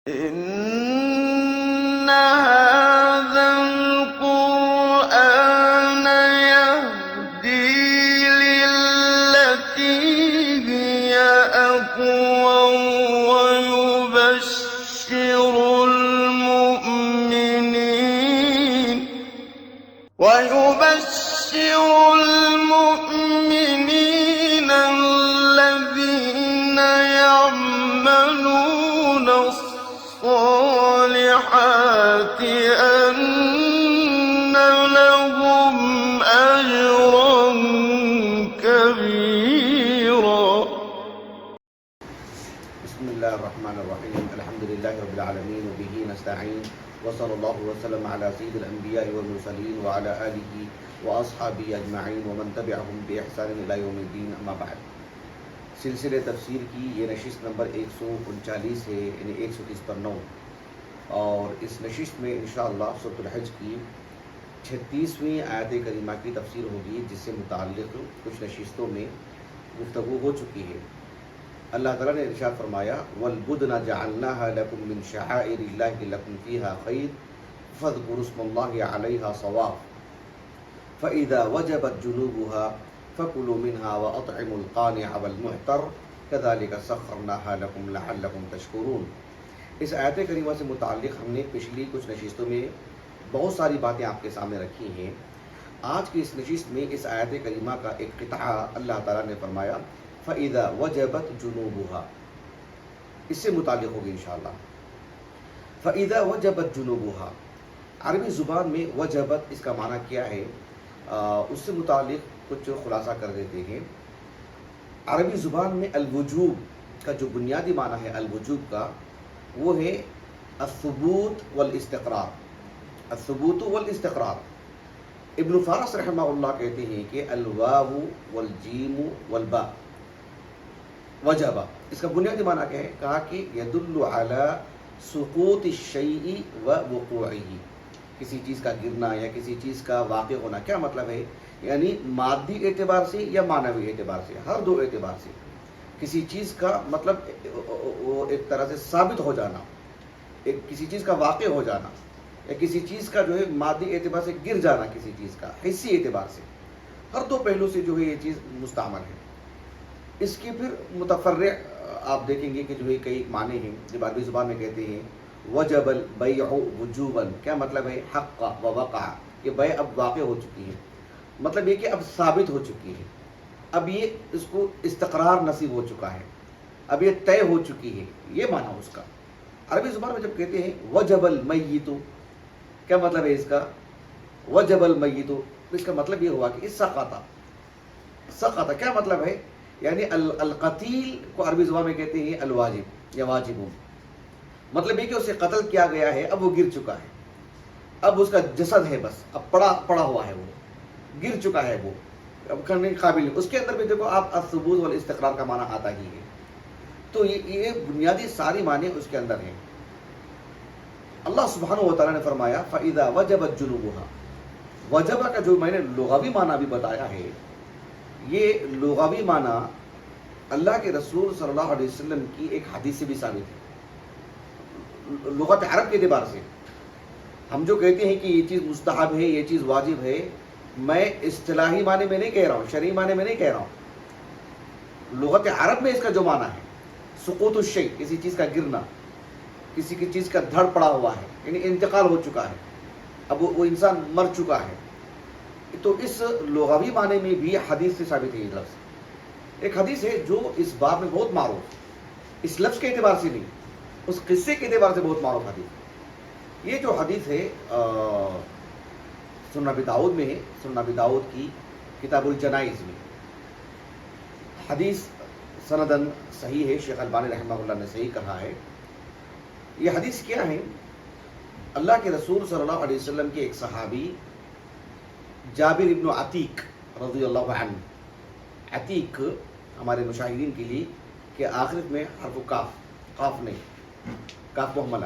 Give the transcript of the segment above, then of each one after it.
إن هذا القرآن يهدي للتي هي أقوم ويبشر المؤمنين الذين يعملون الصالحات أن لهم أجرا كبيرا. بسم الله الرحمن الرحيم. الحمد لله رب العالمين وبه نستعين وصلى الله وسلم على سيد الأنبياء والمرسلين وعلى آله وأصحابه أجمعين ومن تبعهم بإحسان إلى يوم الدين. أما بعد. سلسلہ تفسیر کی یہ نشست نمبر 139 ہے، یعنی 130 پر 9، اور اس نشست میں انشاءاللہ سورۃ الحج کی 36ویں آیت کریمہ کی تفسیر ہوگی، جس سے متعلق کچھ نشستوں میں گفتگو ہو چکی ہے۔ اللہ تعالیٰ نے ارشاد فرمایا وَالْبُدْنَ جَعَلْنَاهَا لَكُم مِّن شَعَائِرِ اللَّهِ لَكُمْ فِيهَا خَيْرٌ فَاذْكُرُوا اسْمَ اللَّهِ عَلَيْهَا صَوَافَ فَإِذَا وَجَبَتْ جُنُوبُهَا فَكُلُوا مِنْهَا وَأَطْعِمُوا الْقَانِعَ وَالْمُعْتَرَّ كَذَلِكَ سَخَّرْنَاهَا لَكُمْ لَعَلَّكُمْ تَشْكُرُونَ۔ اس آیت کریمہ سے متعلق ہم نے پچھلی کچھ نشستوں میں بہت ساری باتیں آپ کے سامنے رکھی ہیں۔ آج کی اس نشست میں اس آیت کریمہ کا ایک قطعہ اللہ تعالیٰ نے فرمایا فَإِذَا وَجَبَتْ جُنُوبُهَا، اس سے متعلق ہوگی انشاءاللہ۔ فَإِذَا وَجَبَتْ جُنُوبُهَا، عربی زبان میں وجبت اس کا معنی کیا ہے، اس سے متعلق کچھ خلاصہ کر دیتے ہیں۔ عربی زبان میں الوجوب کا جو بنیادی معنی ہے الوجوب کا، وہ ہے الثبوت والاستقرار، الثبوت والاستقرار۔ ابن فارس رحمہ اللہ کہتے ہیں کہ الواو والجیم والباء وجبہ، اس کا بنیادی معنی کیا ہے؟ کہا کہ یدل علی سقوط الشیء ووقوعہ، کسی چیز کا گرنا یا کسی چیز کا واقع ہونا۔ کیا مطلب ہے؟ یعنی مادی اعتبار سے یا معنوی اعتبار سے، ہر دو اعتبار سے کسی چیز کا مطلب وہ ایک طرح سے ثابت ہو جانا، کسی چیز کا واقع ہو جانا، یا کسی چیز کا جو ہے مادی اعتبار سے گر جانا، کسی چیز کا حصی اعتبار سے، ہر دو پہلو سے جو ہے یہ چیز مستعمل ہے۔ اس کے پھر متفرع آپ دیکھیں گے کہ جو ہے کئی معنی ہیں، جب عربی زبان میں کہتے ہیں وجب البیع وجوبا، کیا مطلب ہے؟ حق و وقع، کہ بیع اب واقع ہو چکی ہے، مطلب یہ کہ اب ثابت ہو چکی ہے، اب یہ اس کو استقرار نصیب ہو چکا ہے، اب یہ طے ہو چکی ہے، یہ معنی اس کا۔ عربی زبان میں جب کہتے ہیں وجب المیت، کیا مطلب ہے اس کا؟ وجب المیت، اس کا مطلب یہ ہوا کہ سقط، کیا مطلب ہے؟ یعنی القتیل کو عربی زبان میں کہتے ہیں الواجب یا واجبون، مطلب یہ کہ اسے قتل کیا گیا ہے، اب وہ گر چکا ہے، اب اس کا جسد ہے، بس اب پڑا ہوا ہے، وہ گر چکا ہے، وہ اب کرنے کے قابل نہیں۔ اس کے اندر بھی دیکھو آپ الثبوت والاستقرار کا معنی آتا ہی ہے، تو یہ بنیادی ساری معنی اس کے اندر ہیں۔ اللہ سبحانہ و تعالیٰ نے فرمایا فَإِذَا وَجَبَتْ جُنُوبُهَا، وجبہ کا جو میں نے لغوی معنی بھی بتایا ہے، یہ لغوی معنی اللہ کے رسول صلی اللہ علیہ وسلم کی ایک حدیث سے بھی ثابت ہے۔ لغت عرب کے اعتبار سے ہم جو کہتے ہیں کہ یہ چیز مستحب ہے، یہ چیز واجب ہے، میں اصطلاحی معنی میں نہیں کہہ رہا ہوں، شرعی معنی میں نہیں کہہ رہا ہوں، لغت عرب میں اس کا جو معنی ہے سقوط الشیء، کسی چیز کا گرنا، کسی کی چیز کا دھڑ پڑا ہوا ہے، یعنی انتقال ہو چکا ہے، اب وہ انسان مر چکا ہے، تو اس لغوی معنی میں بھی حدیث سے ثابت ہے یہ لفظ۔ ایک حدیث ہے جو اس باب میں بہت معروف، اس لفظ کے اعتبار سے نہیں، اس قصے کے اعتبار سے بہت معروف حدیث۔ یہ جو حدیث ہے سنن ابی داؤد میں ہے، سنن ابی داؤد کی کتاب الجنائز میں، حدیث سندن صحیح ہے، شیخ البانی رحمہ اللہ نے صحیح کہا ہے۔ یہ حدیث کیا ہے؟ اللہ کے رسول صلی اللہ علیہ وسلم کے ایک صحابی جابر ابن عتیق رضی اللہ عنہ، عتیق ہمارے مشاہدین کے لیے کہ آخرت میں حرف قاف نہیں، کاف محملہ،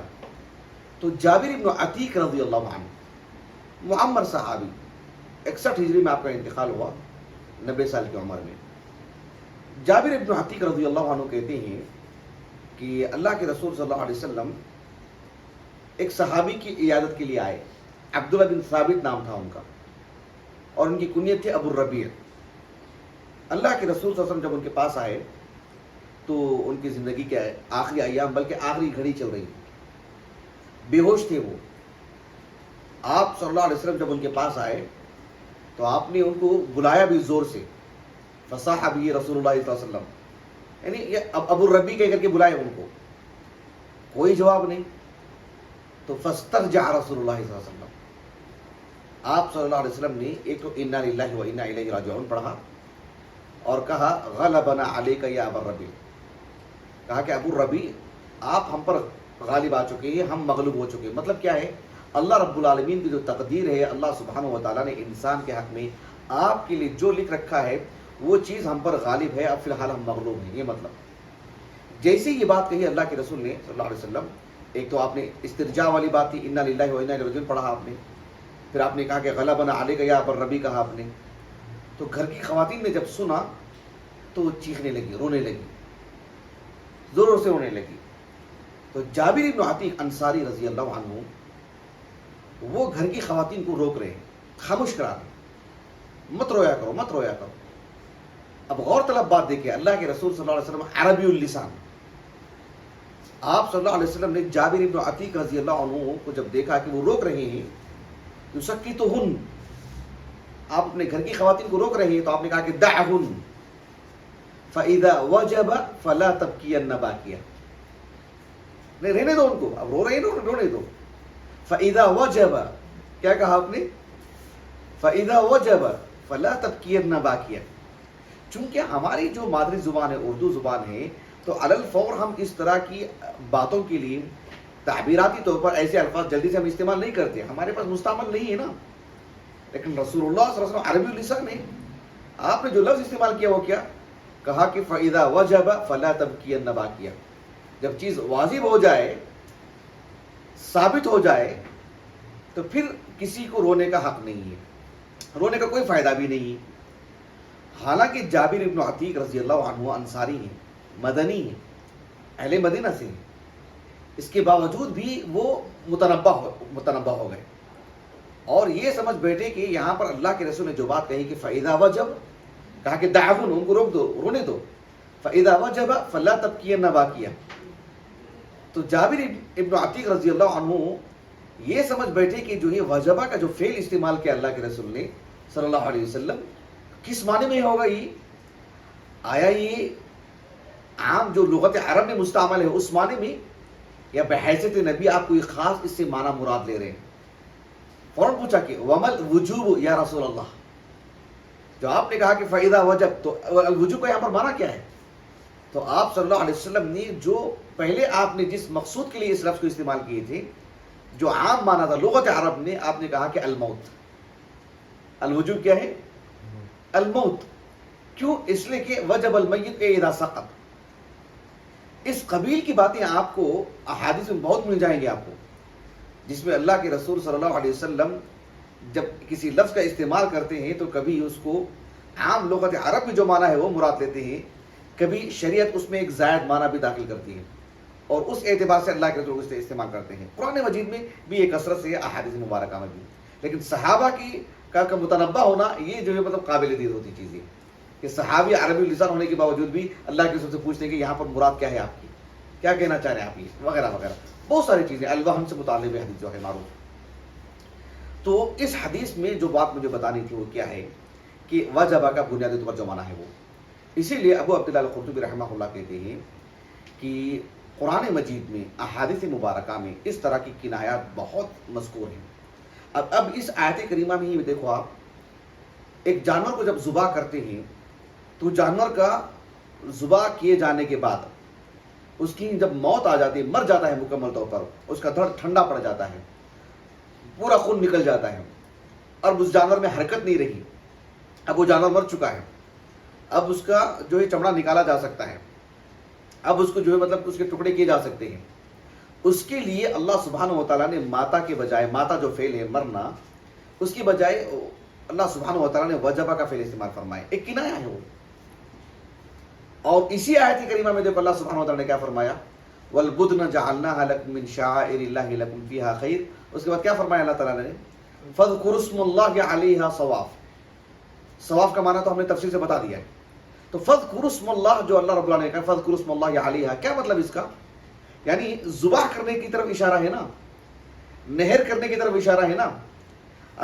تو جابر ابن عتیق رضی اللہ عنہ معمر صحابی، 61 ہجری میں آپ کا انتقال ہوا، 90 سال کی عمر میں۔ جابر ابن عتیق رضی اللہ عنہ کہتے ہیں کہ اللہ کے رسول صلی اللہ علیہ وسلم ایک صحابی کی عیادت کے لیے آئے. عبداللہ بن ثابت نام تھا ان کا, اور ان کی کنیت تھی ابو الربیع. اللہ کے رسول صلی اللہ علیہ وسلم جب ان کے پاس آئے تو ان کی زندگی کے آخری ایام, بلکہ آخری گھڑی چل رہی, بے ہوش تھے وہ. آپ صلی اللہ علیہ وسلم جب ان کے پاس آئے تو آپ نے ان کو بلایا بھی زور سے, فصاح بھی رسول اللہ صلی اللہ علیہ وسلم, یعنی یہ ابو الربیع کہہ کر کے بلائے ان کو, کوئی جواب نہیں. تو فاسترجع رسول اللہ صلی اللہ علیہ وسلم, آپ صلی اللہ علیہ وسلم نے ایک تو انا للہ و انا الیہ راجعون پڑھا اور کہا غلبنا علیک یا ابا الربیع, کہا کہ ابو الربیع آپ ہم پر غالب آ چکے ہیں, ہم مغلوب ہو چکے ہیں. مطلب کیا ہے, اللہ رب العالمین کی جو تقدیر ہے, اللہ سبحانہ و تعالیٰ نے انسان کے حق میں آپ کے لیے جو لکھ رکھا ہے وہ چیز ہم پر غالب ہے, اب فی الحال ہم مغلوب ہیں. یہ مطلب جیسے یہ بات کہی اللہ کے رسول نے صلی اللہ علیہ وسلم, ایک تو آپ نے استرجاع والی بات تھی, انا للہ و انا الیہ راجعون پڑھا آپ نے, پھر آپ نے کہا کہ غلبنا علیک یا ابا الربیع کہا آپ نے. تو گھر کی خواتین نے جب سنا تو وہ چیخنے لگی, رونے لگی, زور سے رونے لگی. تو جابر بن عتیق انصاری رضی اللہ عنہ وہ گھر کی خواتین کو روک رہے ہیں, خاموش کرا رہے ہیں, مت رویا کرو, مت رویا کرو. اب غور طلب بات دیکھیں, اللہ کے رسول صلی اللہ علیہ وسلم عربی اللسان, آپ صلی اللہ علیہ وسلم نے جابر بن عتیق رضی اللہ عنہ کو جب دیکھا کہ وہ روک رہے ہیں, یسکتہن, آپ اپنے گھر کی خواتین کو روک رہے ہیں, تو آپ نے کہا کہ دعہن فاذا وجب فلا تبکین باکیہ, نہیں رہنے دو ان کو, اب رو رہے ہیں رونے دو. فاذا وجب, کیا کہا آپ نے, فاذا وجب فلا تبکین باکیہ. چونکہ ہماری جو مادری زبان ہے اردو زبان ہے, تو علی الفور ہم اس طرح کی باتوں کے لیے تعبیراتی طور پر ایسے الفاظ جلدی سے ہم استعمال نہیں کرتے, ہمارے پاس مستعمل نہیں ہے نا. لیکن رسول اللہ صلی اللہ علیہ وسلم عربی اللسان ہے, آپ نے جو لفظ استعمال کیا وہ کیا, کہا کہ فاذا وجب فلا تبکین باکیہ. جب چیز واجب ہو جائے, ثابت ہو جائے, تو پھر کسی کو رونے کا حق نہیں ہے, رونے کا کوئی فائدہ بھی نہیں ہے. حالانکہ جابر بن عتیق رضی اللہ عنہ انصاری ہیں, مدنی ہیں, اہل مدینہ سے ہیں, اس کے باوجود بھی وہ متنبہ ہو گئے, اور یہ سمجھ بیٹھے کہ یہاں پر اللہ کے رسول نے جو بات کہی کہ فاذا وجب, کہا کہ دعہن, ان کو روک دو, رونے دو, فاذا وجب فلا تبکین باکیہ. تو جابر ابن عتیق رضی اللہ عنہ یہ سمجھ بیٹھے کہ جو یہ وجبہ کا جو فعل استعمال کیا اللہ کے رسول نے صلی اللہ علیہ وسلم, کس معنی میں ہوگا یہ, آیا یہ عام جو لغت عرب میں مستعمل ہے اس معنی میں, یا بحیثیت نبی آپ کو یہ خاص اس سے معنی مراد لے رہے ہیں. فوراً پوچھا کہ ومل وجوب یا رسول اللہ, جو آپ نے کہا کہ فاذا وجب, تو الوجوب کا یہاں پر معنی کیا ہے. تو آپ صلی اللہ علیہ وسلم نے جو پہلے آپ نے جس مقصود کے لیے اس لفظ کو استعمال کیے تھے, جو عام معنی تھا لغت عرب نے, آپ نے کہا کہ الموت. الوجوب کیا ہے, الموت. کیوں, اس لیے کہ وجب المیت اذا سقط. اس قبیل کی باتیں آپ کو احادیث میں بہت مل جائیں گے آپ کو, جس میں اللہ کے رسول صلی اللہ علیہ وسلم جب کسی لفظ کا استعمال کرتے ہیں تو کبھی اس کو عام لغت عرب میں جو معنی ہے وہ مراد لیتے ہیں, کبھی شریعت اس میں ایک زائد معنی بھی داخل کرتی ہے, اور اس اعتبار سے اللہ کے رسول اس سے استعمال کرتے ہیں. قرآن مجید میں بھی ایک کثرت سے احادیث مبارکہ میں بھی, لیکن صحابہ کا متنبہ ہونا یہ جو ہے مطلب قابل دید ہوتی چیز ہے کہ صحابی عربی لسان ہونے کے باوجود بھی اللہ کے رسول سے پوچھتے ہیں کہ یہاں پر مراد کیا ہے آپ کی, کیا کہنا چاہ رہے ہیں آپ یہ, وغیرہ وغیرہ. بہت ساری چیزیں الوہن سے متعلق حدیث جو ہے معروف. تو اس حدیث میں جو بات مجھے بتانی تھی وہ کیا ہے کہ وجبہ کا بنیادی طور پر جو معنی ہے وہ, اسی لیے ابو عبداللہ القرطبی رحمہ اللہ کہتے ہیں کہ قرآن مجید میں احادیث مبارکہ میں اس طرح کی کنایات بہت مذکور ہیں. اب اس آیت کریمہ میں یہ دیکھو آپ, ایک جانور کو جب ذبح کرتے ہیں تو جانور کا ذبح کیے جانے کے بعد اس کی جب موت آ جاتی ہے, مر جاتا ہے مکمل طور پر, اس کا دھڑ ٹھنڈا پڑ جاتا ہے, پورا خون نکل جاتا ہے, اور اس جانور میں حرکت نہیں رہی, اب وہ جانور مر چکا ہے, اب اس کا جو ہے چمڑا نکالا جا سکتا ہے, اب اس کو جو ہے مطلب اس کے ٹکڑے کیے جا سکتے ہیں. اس کے لیے اللہ سبحانہ و تعالیٰ نے ماتا کے بجائے, ماتا جو فعل ہے مرنا, اس کی بجائے اللہ سبحانہ و تعالیٰ نے وجبہ کا فعل استعمال فرمایا, ایک کنایا ہے وہ. اور اسی آیت کریمہ میں دیکھو اللہ سبحانہ و تعالیٰ نے کیا فرمایا, والبدن جعلناها لكم من شعائر الله لكم فيها خير. اس کے بعد کیا فرمایا اللہ تعالیٰ نے؟ فاذكروا اسم الله عليها صواف. صواف کا معنی تو ہم نے تفصیل سے بتا دیا ہے. تو فاذكروا اسم الله جو اللہ رب العالمین نے کہا فاذكروا اسم الله عليها، کیا مطلب اس کا؟ یعنی ذبح کرنے کی طرف اشارہ ہے نا، نہر کرنے کی طرف اشارہ ہے نا.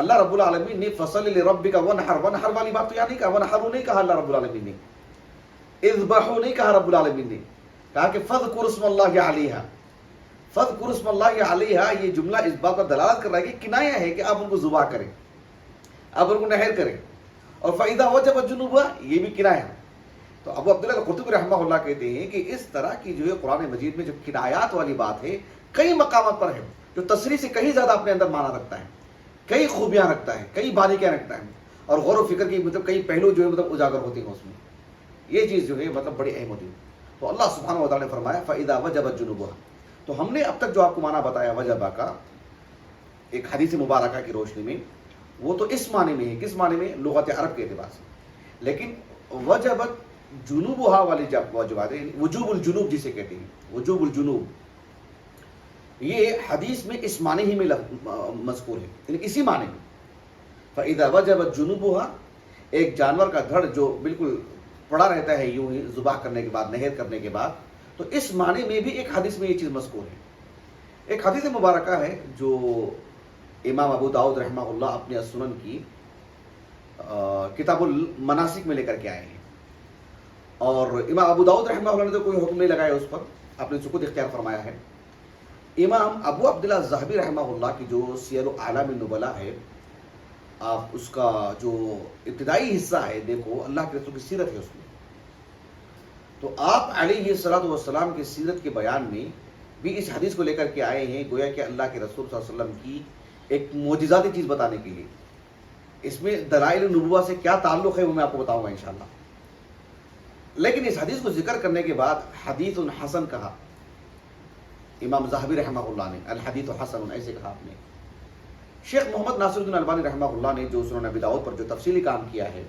اللہ رب العالمین نے فصل لربک ونحر، ونحر والی بات تو یہاں نہیں کہا، ونحر نہیں کہا اللہ رب العالمین نے، اذبحوا نہیں کہا رب العالمین نے، کہا کہ فاذکروا اسم اللہ علیہا. فاذکروا اسم اللہ علیہا، یہ جملہ اس بات پر دلالت کر رہا ہے کہ کنایہ ہے کہ آپ ان کو ذبح کریں، آپ ان کو نہر کریں. اور فَإِذَا وَجَبَتْ جُنُوبُهَا، یہ بھی کنایہ ہے. تو ابو عبداللہ القرطبی رحمہ اللہ کہتے ہیں کہ اس طرح کی جو ہے قرآن مجید میں جو کنایات والی بات ہے کئی مقامات پر ہے، جو تصریح سے کہیں زیادہ اپنے اندر معنی رکھتا ہے، کئی خوبیاں رکھتا ہے، کئی باریکیاں رکھتا ہے، اور غور و فکر کی مطلب کئی پہلو جو ہے مطلب اجاگر ہوتے ہیں اس میں. یہ چیز جو ہے مطلب بڑی اہم ہوتی ہے. تو اللہ سبحانہ وتعالیٰ نے فرمایا فَإِذَا وَجَبَتْ جُنُوبُهَا. تو ہم نے اب تک جو آپ کو معنی بتایا وجبہ کا ایک حدیث مبارکہ کی روشنی میں، وہ تو اس معنی میں ہے، کس معنی میں؟ لغت عرب کے اعتبار سے. لیکن وجبت جنوبها والی جب واجبات ہے، وجوب الجنوب جسے کہتے ہیں، وجوب الجنوب، یہ حدیث میں اس معنی ہی میں مذکور ہے، یعنی اسی معنی میں. فَإِذَا وَجَبَتْ جُنُوبُهَا، ایک جانور کا دھڑ جو بالکل پڑا رہتا ہے یوں ہی ذبح کرنے کے بعد، نہر کرنے کے بعد، تو اس معنی میں بھی ایک حدیث میں یہ چیز مذکور ہے. ایک حدیث مبارکہ ہے جو امام ابو داؤد رحمہ اللہ اپنے السنن کی کتاب المناسک میں لے کر کے آئے ہیں. اور امام ابو داؤد رحمہ اللہ نے تو کوئی حکم نہیں لگایا اس پر، اپنے سکوت اختیار فرمایا ہے. امام ابو عبداللہ الذہبی رحمہ اللہ کی جو سیر اعلام النبلاء ہے، آپ اس کا جو ابتدائی حصہ ہے دیکھو، اللہ کے رسول کی سیرت ہے اس میں. تو آپ علیہ الصلوۃ والسلام کی سیرت کے بیان میں بھی اس حدیث کو لے کر کے آئے ہیں، گویا کہ اللہ کے رسول صلی اللہ علیہ وسلم کی ایک معجزاتی چیز بتانے کے لیے. اس میں دلائل نبوہ سے کیا تعلق ہے وہ میں آپ کو بتاؤں گا انشاءاللہ. لیکن اس حدیث کو ذکر کرنے کے بعد حدیث حسن کہا امام ذہبی رحمہ اللہ نے، الحدیث حسن ایسے کہا آپ نے. شیخ محمد ناصر الدین البانی رحمہ اللہ نے جو سنن ابی داؤد پر جو تفصیلی کام کیا ہے،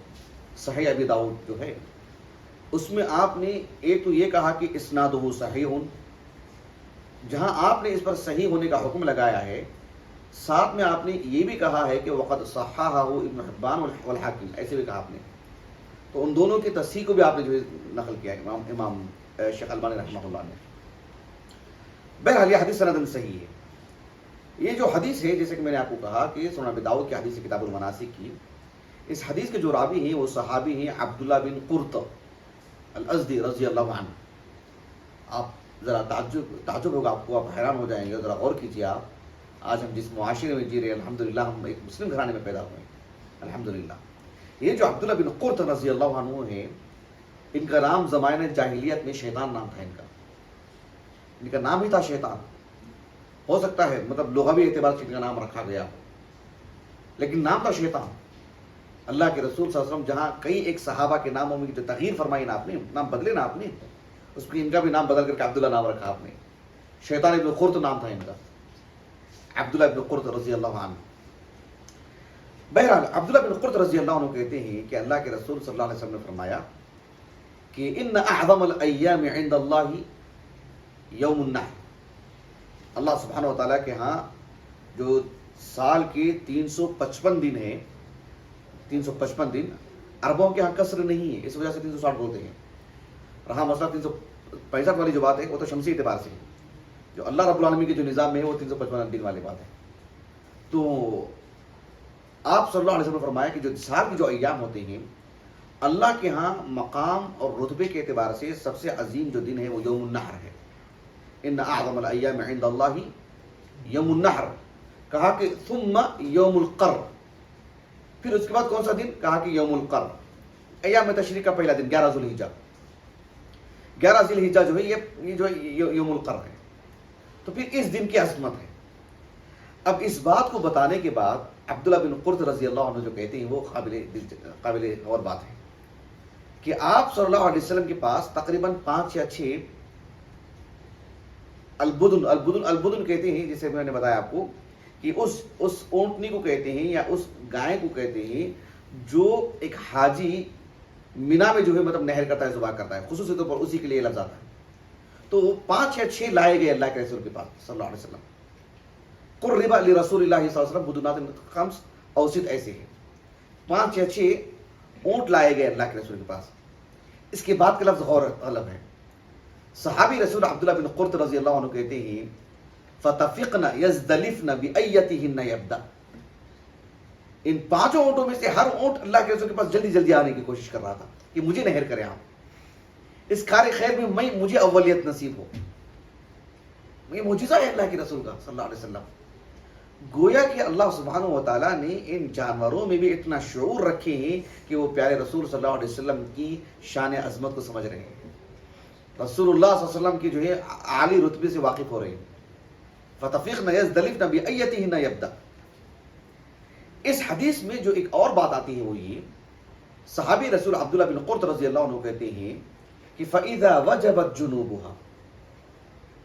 صحیح ابی داؤد جو ہے، اس میں آپ نے ایک تو یہ کہا کہ اسنادہ صحیح، جہاں آپ نے اس پر صحیح ہونے کا حکم لگایا ہے، ساتھ میں آپ نے یہ بھی کہا ہے کہ وقد صححہ ابن حبان والحاکم، ایسے بھی کہا آپ نے. تو ان دونوں کی تصحیح کو بھی آپ نے جو نقل کیا ہے امام شیخ البانی رحمہ اللہ نے. بہرحال یہ حدیث سندن صحیح ہے. یہ جو حدیث ہے، جیسے کہ میں نے آپ کو کہا کہ سنن ابی داؤد کی حدیث کتاب المناسک کی، اس حدیث کے جو راوی ہیں وہ صحابی ہیں عبداللہ بن قرط الازدی رضی اللہ عنہ. آپ ذرا تعجب ہوگا آپ کو، آپ حیران ہو جائیں گے. ذرا غور کیجیے آپ، آج ہم جس معاشرے میں جی رہے ہیں الحمدللہ، ہم ایک مسلم گھرانے میں پیدا ہوئے ہیں الحمدللہ. یہ جو عبداللہ بن قرط رضی اللہ عنہ ہیں، ان کا نام زمانہ جاہلیت میں شیطان نام تھا. ان کا نام ہی تھا شیطان. ہو سکتا ہے مطلب لغوی اعتبار سے ان کا نام رکھا گیا، لیکن نام تھا شیطان. اللہ کے رسول صلی اللہ علیہ وسلم جہاں کئی ایک صحابہ کے ناموں میں جو تغییر فرمائی نا آپ نے، نام بدلے نا آپ نے، اس میں ان کا بھی نام بدل کر کے عبداللہ نام رکھا آپ نے. شیطان ابن قرط نام تھا ان کا، عبداللہ ابن قرط رضی اللہ عنہ. بہرحال عبداللہ بن قرط رضی اللہ عنہ کہتے ہیں کہ اللہ کے رسول صلی اللہ علیہ وسلم نے فرمایا کہ ان اعظم الایام عند اللہ یوم النحر. اللہ سبحانہ و تعالیٰ کے ہاں جو سال کے 355 دن ہیں، 355 دن، عربوں کے ہاں کسر نہیں ہے، اس وجہ سے 360 بولتے ہیں. رہا مسئلہ 365 والی جو بات ہے وہ تو شمسی اعتبار سے ہے، جو اللہ رب العالمین کے جو نظام میں ہے وہ 355 دن والی بات ہے. تو آپ صلی اللہ علیہ وسلم نے فرمایا کہ جو سال کے جو ایام ہوتے ہیں اللہ کے ہاں مقام اور رتبے کے اعتبار سے سب سے عظیم جو دن ہے وہ یوم النحر ہے. ان اعظم الایام عند اللہ یوم النحر. کہا کہ ثم یوم القر، پھر اس کے بعد کون سا دن؟ کہا کہ یوم القر، ایام تشریق کا پہلا دن 11 ذی الحجہ. 11 ذی الحجہ جو ہے یہ جو یوم القر ہے. تو پھر اس دن کی عظمت ہے. اب اس بات کو بتانے کے بعد عبداللہ بن قرط رضی اللہ عنہ جو کہتے ہیں وہ قابل غور بات ہے کہ آپ صلی اللہ علیہ وسلم کے پاس تقریباً 5 یا 6 البدن کہتے ہیں، جسے میں نے بتایا آپ کو کہ اس اونٹنی کو کہتے ہیں یا اس گائے کو کہتے ہیں جو ایک حاجی مینا میں جو ہے مطلب نہر کرتا ہے، ذبح کرتا ہے، خصوصی طور پر اسی کے لیے لفظ آتا ہے. تو 5 یا 6 لائے گئے اللہ کے رسول کے پاس صلی اللہ علیہ وسلم. قرب لرسول اللہ صلی اللہ علیہ وسلم بدنات خمس اوسط ایسے ہیں. 5 یا 6 اونٹ لائے گئے اللہ کے رسول کے پاس. اس کے بعد کا لفظ غور طلب ہے. صحابی رسول عبداللہ بن قرط رضی اللہ عنہ کہتے ہیں فَتَفِقْنَ يَزْدَلِفْنَ بِأَيَّتِهِنَّ يَبْدَأ. ان 5 اونٹوں میں سے ہر اونٹ اللہ کے رسول کے پاس جلدی جلدی آنے کی کوشش کر رہا تھا کہ مجھے نہر کریں آپ, اس کار خیر میں مجھے اولیت نصیب ہو. یہ معجزہ ہے اللہ کے رسول کا صلی اللہ علیہ وسلم. گویا کہ اللہ سبحانہ و تعالیٰ نے ان جانوروں میں بھی اتنا شعور رکھے ہیں کہ وہ پیارے رسول صلی اللہ علیہ وسلم کی شان عظمت کو سمجھ رہے ہیں, رسول اللہ صلی اللہ علیہ وسلم کی جو ہے عالی رتبے سے واقف ہو رہے ہیں. فَتَفِقْنَ يَزْدَلِفْنَ بِأَيَّتِهِنَّ يَبْدَأ. اس حدیث میں جو ایک اور بات آتی ہے وہ یہ, صحابی رسول عبداللہ بن قرط رضی اللہ عنہ کہتے ہیں کہ فَإِذَا وَجَبَتْ جُنُوبُهَا.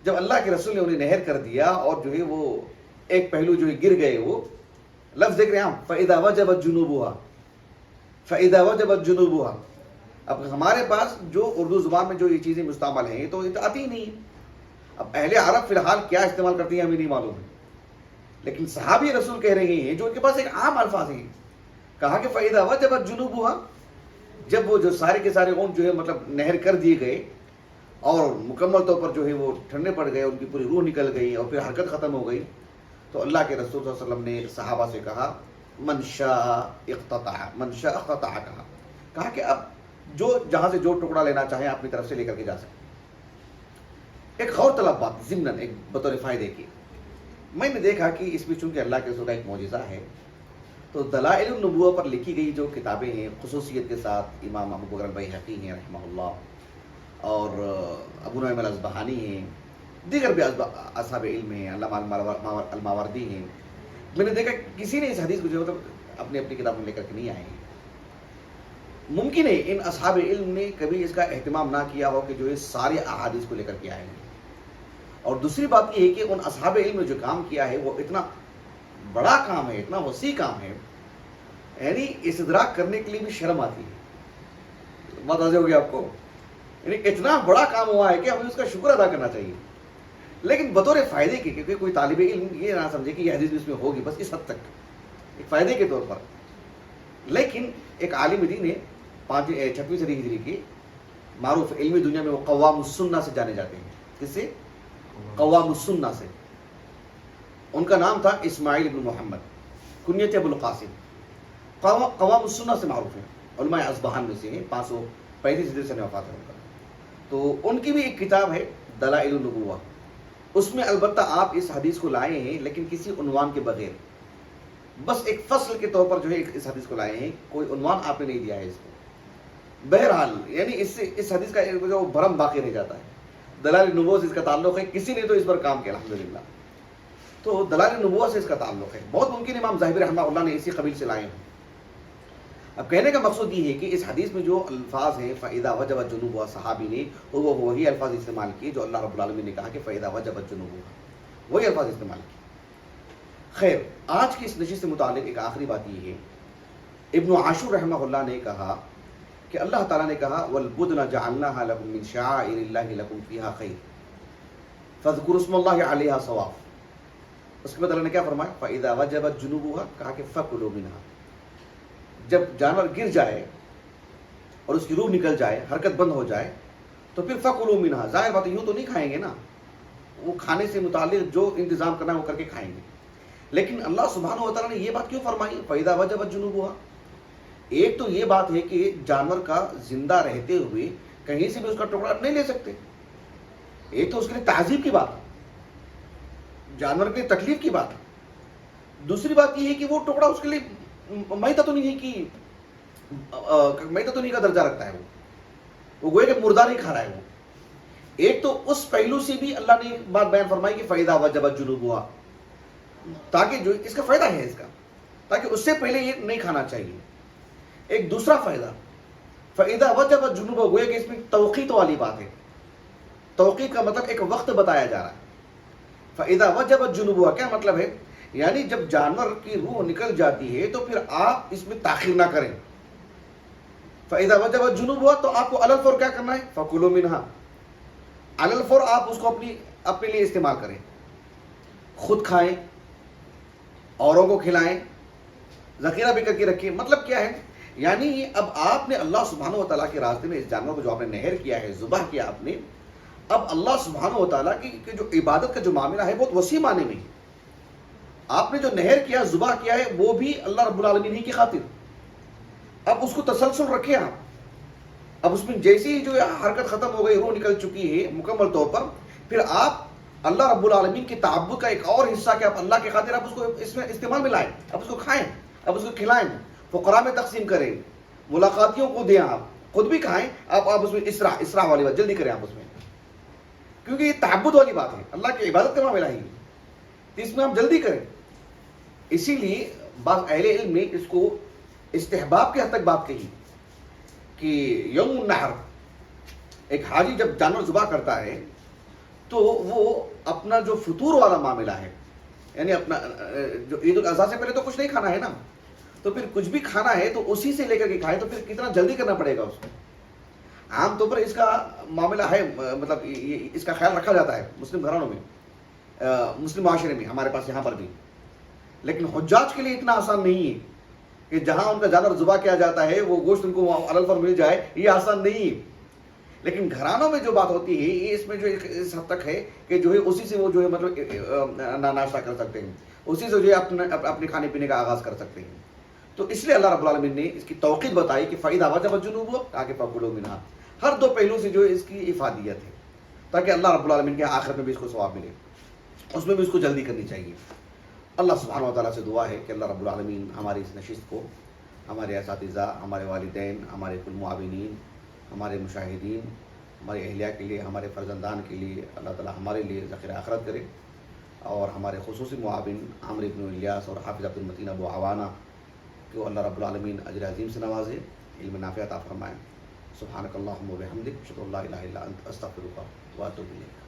جب اللہ کے رسول نے انہیں نہر کر دیا اور جو ہے وہ ایک پہلو جو ہے گر گئے, وہ لفظ دیکھ رہے ہیں ہم فَإِذَا وَجَبَتْ جُنُوبُهَا, فَإِذَا وَجَبَتْ جُنُوبُهَا. اب ہمارے پاس جو اردو زبان میں جو یہ چیزیں مستعمل ہیں تو یہ آتی ہی نہیں ہے. اب اہل عرب فی الحال کیا استعمال کرتی ہیں ہمیں نہیں معلوم ہے, لیکن صحابی رسول کہہ رہے ہیں جو ان کے پاس ایک عام الفاظ ہیں. کہا کہ فَإِذَا وَجَبَتْ جُنُوبُهَا, جب وہ جو سارے کے سارے اونٹ جو ہے مطلب نہر کر دیے گئے اور مکمل طور پر جو ہے وہ ٹھنڈے پڑ گئے, ان کی پوری روح نکل گئی اور پھر حرکت ختم ہو گئی, تو اللہ کے رسول صلی اللہ علیہ وسلم نے صحابہ سے کہا من شاء اقتطع, من شاء اقتطع. کہا کہ اب جو جہاں سے جو ٹکڑا لینا چاہیں اپنی طرف سے لے کر کے جا سکتے. ایک غور طلب بات ضمناً ایک بطور فائدے کی, میں نے دیکھا کہ اس میں چونکہ اللہ کے رسول کا ایک معجزہ ہے تو دلائل النبوہ پر لکھی گئی جو کتابیں ہیں خصوصیت کے ساتھ امام ابو بکر البیہقی ہیں رحمہ اللہ, اور ابو نعیم الاصبہانی ہیں, دیگر بھی اصحاب علم ہیں, علامہ الماوردی ہیں. میں نے دیکھا کسی نے اس حدیث کو جو مطلب اپنی اپنی کتاب میں لے کر کے نہیں آئے ہیں. ممکن ہے ان اصحاب علم نے کبھی اس کا اہتمام نہ کیا ہو کہ جو ہے سارے احادیث کو لے کر کے آئے ہیں. اور دوسری بات یہ ہے کہ ان اصحاب علم نے جو کام کیا ہے وہ اتنا بڑا کام ہے, اتنا وسیع کام ہے, یعنی استدراک کرنے کے لیے بھی شرم آتی ہے. بات واضح ہوگی آپ کو, یعنی اتنا بڑا کام ہوا ہے کہ ہمیں اس کا شکر ادا کرنا چاہیے. لیکن بطور فائدے کے, کیونکہ کوئی طالب علم یہ نہ سمجھے کہ یہ حدیث بھی اس میں ہوگی, بس اس حد تک ایک فائدے کے طور پر. لیکن ایک عالم دین ہے 6ویں صدی ہجری کے, معروف علمی دنیا میں وہ قوام السنہ سے جانے جاتے ہیں. کس سے؟ قوام السنہ سے. ان کا نام تھا اسماعیل بن محمد, کنیت ابو القاسم. قوام السنہ سے معروف ہیں, علماء اصبہان میں سے ہیں, 535 ہجری سے وفات ہے ان کا. تو ان کی بھی ایک کتاب ہے دلائل النبوہ. اس میں البتہ آپ اس حدیث کو لائے ہیں لیکن کسی عنوان کے بغیر, بس ایک فصل کے طور پر جو ہے اس حدیث کو لائے ہیں, کوئی عنوان آپ نے نہیں دیا ہے اس کو. بہرحال یعنی اس سے اس حدیث کا جو بھرم باقی رہ جاتا ہے. دلائل النبوہ سے اس کا تعلق ہے, کسی نے تو اس پر کام کیا الحمدللہ. تو دلائل النبوہ سے اس کا تعلق ہے. بہت ممکن امام ظاہری رحمہ اللہ نے اسی قبیل سے لائے ہیں. اب کہنے کا مقصد یہ ہے کہ اس حدیث میں جو الفاظ ہیں فَإِذَا وَجَبَتْ جُنُوبُهَا, صحابی نے وہی الفاظ استعمال کیے جو اللہ رب العالمین نے کہا کہ فَإِذَا وَجَبَتْ جُنُوبُهَا, وہی الفاظ استعمال کیے. خیر, آج کی اس نشست سے متعلق ایک آخری بات یہ ہے, ابن عاشور رحمہ اللہ نے کہا کہ اللہ تعالیٰ نے کہا وَالْبُدْنَ جَعَلْنَاهَا لَكُم مِّن شَعَائِرِ اللَّهِ لَكُمْ فِيهَا خَيْرٌ فَاذْكُرُوا اسْمَ اللَّهِ عَلَيْهَا صَوَافٌ. اس کے بعد اللہ نے کیا فرمایا فَإِذَا وَجَبَتْ جُنُوبُهَا, کہا کہ فَكُلُوا مِنْهَا. جب جانور گر جائے اور اس کی روح نکل جائے, حرکت بند ہو جائے, تو پھر فَكُلُوا مِنْهَا. ظاہر بات یوں تو نہیں کھائیں گے نا, وہ کھانے سے متعلق جو انتظام کرنا ہے وہ کر کے کھائیں گے. لیکن اللہ سبحانہ و تعالیٰ نے یہ بات کیوں فرمائی فَإِذَا وَجَبَتْ جُنُوبُهَا؟ ایک تو یہ بات ہے کہ جانور کا زندہ رہتے ہوئے کہیں سے بھی اس کا ٹکڑا نہیں لے سکتے. ایک تو اس کے لیے تعذیب کی بات, جانور کے لیے تکلیف کی بات. دوسری بات یہ ہے کہ وہ ٹکڑا اس کے لیے میتہ تو نہیں ہے کہ میتہ تو نہیں کا درجہ رکھتا ہے, وہ گویا کہ مردہ نہیں کھا رہا ہے وہ. ایک تو اس پہلو سے بھی اللہ نے ایک بات بیان فرمائی کہ فَإِذَا وَجَبَتْ جُنُوبُهَا, تاکہ جو اس کا فائدہ ہے اس کا, تاکہ اس سے پہلے یہ نہیں کھانا چاہیے. ایک دوسرا فائدہ فَإِذَا وَجَبَتْ جُنُوبُهَا, گویا کہ اس میں توقیت والی بات ہے. توقیت کا مطلب ایک وقت بتایا جا رہا ہے. فَإِذَا وَجَبَتْ جُنُوبُهَا کیا مطلب ہے, یعنی جب جانور کی روح نکل جاتی ہے تو پھر آپ اس میں تاخیر نہ کریں. فَإِذَا وَجَبَتْ جُنُوبُهَا, تو آپ کو علی الفور کیا کرنا ہے فَكُلُوا مِنْهَا, علی الفور آپ اس کو اپنے لیے استعمال کریں، خود کھائیں، اوروں کو کھلائیں، ذخیرہ بھی کر کے رکھیں. مطلب کیا ہے؟ یعنی اب آپ نے اللہ سبحانہ و تعالیٰ کے راستے میں اس جانور کو جو آپ نے نہر کیا ہے، ذبح کیا آپ نے، اب اللہ سبحانہ و تعالیٰ کی جو عبادت کا جو معاملہ ہے بہت وسیع معنی میں ہے. آپ نے جو نہر کیا، ذبح کیا ہے، وہ بھی اللہ رب العالمین ہی کی خاطر. اب اس کو تسلسل رکھیں آپ. اب اس میں جیسے ہی جو حرکت ختم ہو گئی، روح نکل چکی ہے مکمل طور پر، پھر آپ اللہ رب العالمین کی تعبد کا ایک اور حصہ کہ آپ اللہ کی خاطر آپ اس کو اس میں استعمال میں لائیں، اب اس کو کھائیں، اب اس کو کھلائیں، فقراء میں تقسیم کریں، ملاقاتیوں کو دیں، آپ خود بھی کھائیں. آپ اس میں اسراء والی بات جلدی کریں آپ اس میں، کیونکہ یہ تعبد والی بات ہے، اللہ کی عبادت کا معاملہ ہے، تو اس میں ہم جلدی کریں. اسی لیے بعض اہل علم نے اس کو استحباب کی حد تک بات کہی کہ یوم النحر، ایک حاجی جب جانور ذبح کرتا ہے تو وہ اپنا جو فطور والا معاملہ ہے، یعنی اپنا جو عید الاضحیٰ سے پہلے تو کچھ نہیں کھانا ہے نا، تو پھر کچھ بھی کھانا ہے تو اسی سے لے کر کے کھائے، تو پھر کتنا جلدی کرنا پڑے گا اس کو. عام طور پر اس کا معاملہ ہے، مطلب اس کا خیال رکھا جاتا ہے مسلم گھرانوں میں، مسلم معاشرے میں، ہمارے پاس یہاں پر بھی. لیکن حجاج کے لیے اتنا آسان نہیں ہے کہ جہاں ان کا جانور ذبح کیا جاتا ہے وہ گوشت ان کو علی الفور مل جائے، یہ آسان نہیں ہے. لیکن گھرانوں میں جو بات ہوتی ہے یہ اس میں جو اس حد تک ہے کہ جو ہے اسی سے وہ جو ہے مطلب ناشتہ کر سکتے ہیں، اسی سے جو ہے اپنے کھانے پینے کا آغاز کر سکتے ہیں. تو اس لیے اللہ رب العالمین نے اس کی توقیت بتائی کہ فَإِذَا وَجَبَ الجُنُوبُ آگے فَكُلُوا مِنْهَا. ہر دو پہلو سے جو ہے اس کی افادیت ہے، تاکہ اللہ رب العالمین کے آخرت میں بھی اس کو ثواب ملے، اس میں بھی اس کو جلدی کرنی چاہیے. اللہ سبحانہ و تعالیٰ سے دعا ہے کہ اللہ رب العالمین ہماری اس نشست کو، ہمارے اساتذہ، ہمارے والدین، ہمارے کل معاونین، ہمارے مشاہدین، ہمارے اہلیہ کے لیے، ہمارے فرزندان کے لیے اللہ تعالیٰ ہمارے لیے ذخیرہ آخرت کرے، اور ہمارے خصوصی معاون عامر بن الیاس اور حافظ عبد المتین ابو عوانہ کو اللہ رب العالمین اجر عظیم سے نوازے، علم نافع عطا فرمائے. سبحانک اللہم و بحمدک، اشہد ان لا الہ الا انت، استغفرک و اتوب الیک.